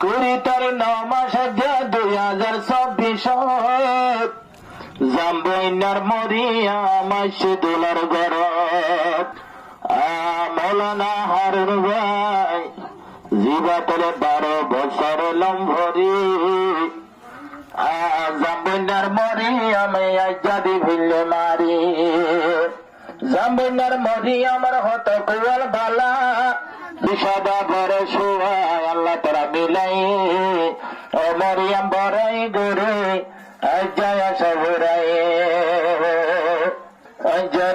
কুড়িটার 9 মাস 2024 জাম্বইনার মরিয়াম আইসে দোলার গরত মৌলানা হারুন ভাই জীবাতলে 12 বছর লম্ভরি জাম্বইনার মরিয়াম আজাদি ভিলে মারি জাম্বইনার মরিয়ামার হত কুয়াল বালা বিষাদা ভরে শুয়ায় আল্লাহ তারা মিলাই ও মরিয়াম বড়াই গরে জয় সবরাই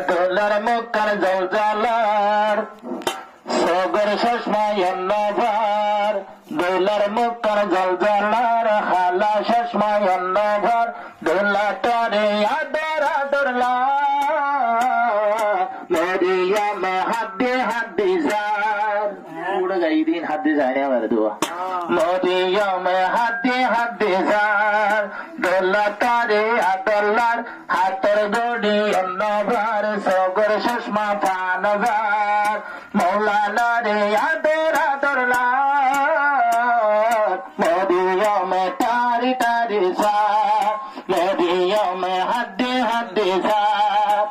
দোলার মুখার জলজালার সগর চশমায় নভার দোলার মুখার জলজালার হালা চশমায় নভার দোলা তরে আদর আদরলা মরিয়াম হাদ্দে হাদ্দে যার উড়ে যাই দিন হাদ্দে যায় না আমার দোয়া মরিয়াম হাদ্দে হাদ্দে যার দোলা তরে আদরলার হাতর গড়ি অন্নভার সগর চশমা পানভার মৌলানা রে আদর আদরলার মরিয়াম তারি তারি যার মরিয়াম হাদ্দে হাদ্দে যার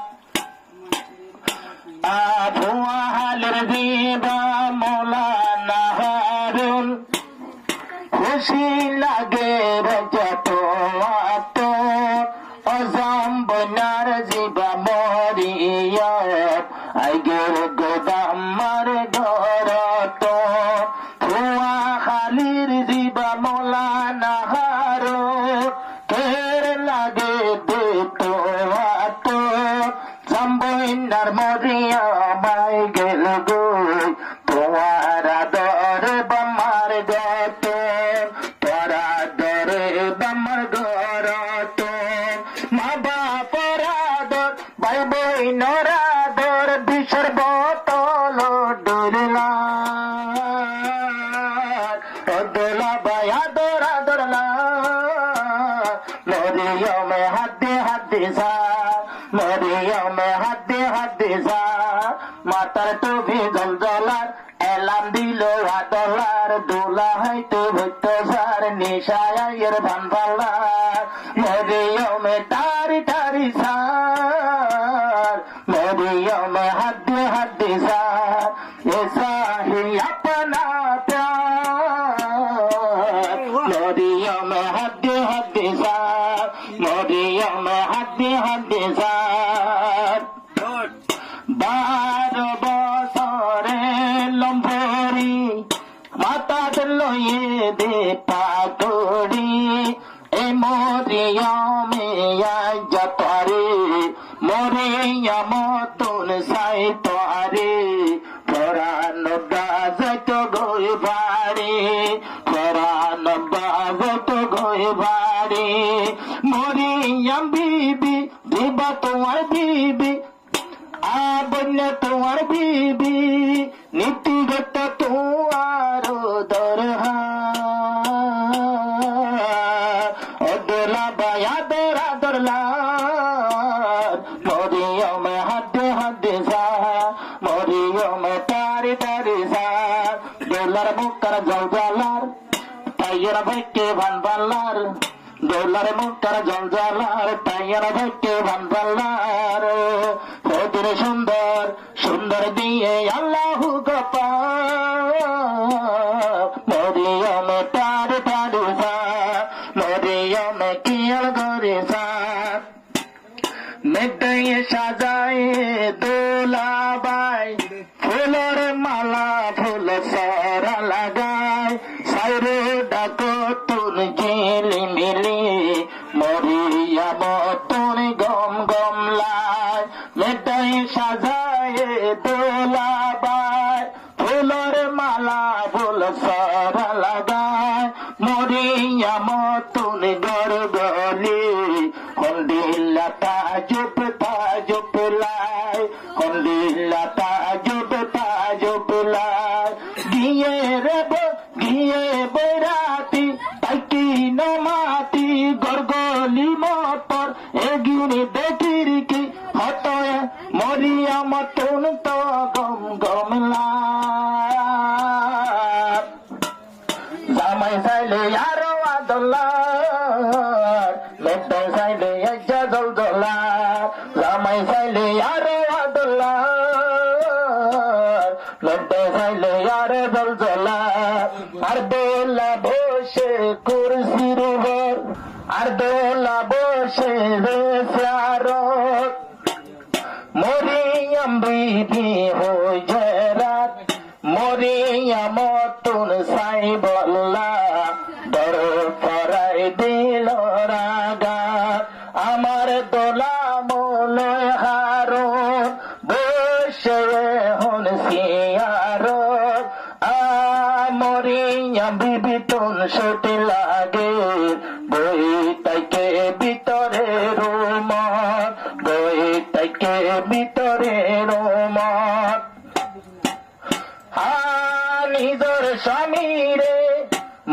আবুয়া হালের দিবা মৌলানা হারুন খুশি লাগে যত অজাম বনার জীবা মরিয়াম আইগের গোদামার ঘরত ফুয়া খালির জীবা মৌলানা হারুন কের লাগে দিত জাম্বইনার মরিয়াম আইগেল গই তোমার আদর বামার গত তোরা দরে বামার গরত মা বাপর আদর ভাই বইনর আদর বিষর বোতল ডুরলা দোলা ভাই আদর আদরলা মরিয়ম হাতে হাতে সা মরিয়ম হাতে হাতে সা মাতার টুপি জলজলার এলাম দিল আদলার দোলা হইতে ভুত সার নিশায়ের ভান পাল্লার মরিয়ম তারি তারি সার মরিয়ম হাতে হাতে সার এসা হি আপনা প্যার মরিয়ম হাতে হাতে সার মরিয়ম হাতে হাতে সার 12 বছরে লম্ভরি মাতা লইয়ে দে পাগড়ি এ মরিয়মে আজাতারে মরিয়ম তুন সাই তোরে পরান বাজত গই বাড়ি পরান বাজত গই বাড়ি মরিয়ম বিবি দিবা তোমার বিবি আবন্য তোমার বিবি নীতিগত তোমার দরহা দোলা বায়া দরা দরলা মরিয়ম হাতে হাতে সা মরিয়ম তারি তারি সা দোলার মুখার জলজালার তাইয়ের ভাইকে ভান পাল্লার দোলার মুখার জলজালার তাইয়ের ভাইকে ভান পাল্লার ওদের সুন্দর সুন্দর দিয়ে আল্লাহ গোপা মরিয়ম তার তারু সা মরিয়ম কিয়াল করে সা মেটাই সাজায় দোলাবাই ফুলের মালা ফুল সরা লাগায় সাইরে ডাকো তুন ঝিলি মিলি মরিয়াম তুন গম গম লাই মেটাই সাজায় দোলাবাই ফুলের মালা ফুল সরা লাগায় মরিয়াম তুন গড় গলি হন্দিল্লা তাজুব তাজুব লাই হন্দিল্লা তাজুব তাজুব লাই গিয়ে রেব গিয়ে বৈরাতি তাইকি নমাতি গরগলি মতর এগিনি দেখির কি হতয় মরিয়াম তুন তো গম গম লাই জামাই চাইলে আরো আদল্লার মেটে চাইলে এজ্জা জলজলার জামাই চাইলে আরো আদল্লার মেটে চাইলে আরো জলজলার আর দোলা বসে কুরসির উপর আর দোলা বসে বেচারত মরিয়ম বিবি হয়ে রাত মরিয়ম তুন সাই বল্লা বড় পরাই দিল রাগাত আমার দোলা মনে হারুন বসে হন সিয়ারত মরিয়ম বিবি তুন ছুটি লাগে বই তাইকে ভিতরে রুমত বই তাইকে ভিতরে রুমত নিজর স্বামী রে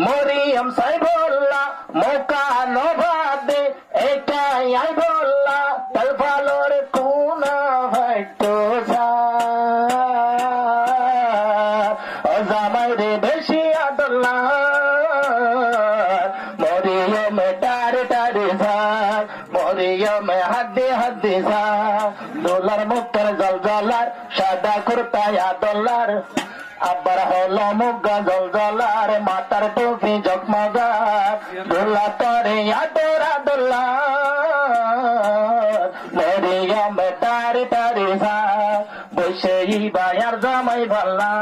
মরিয়ম সাই বললা মোকা নবাদে এটাই আই বললা তাল ভালোর কুনা ভাইটো জামাই রে বেশি আদল্লা মরিয়ম টারে টারে যায় মরিয়ম হাড্ডে হাড্ডে যায় দোলার মুখের জল জলার সাদা কুর্তায় আদল্লার আবার হলো মুগা জল জলার মাতার টুপি জগমগা দোলা তরে আদর আদল্লার মরিয়ম টারে টারে যায় বসে বায়ার জামাই ভাল্লা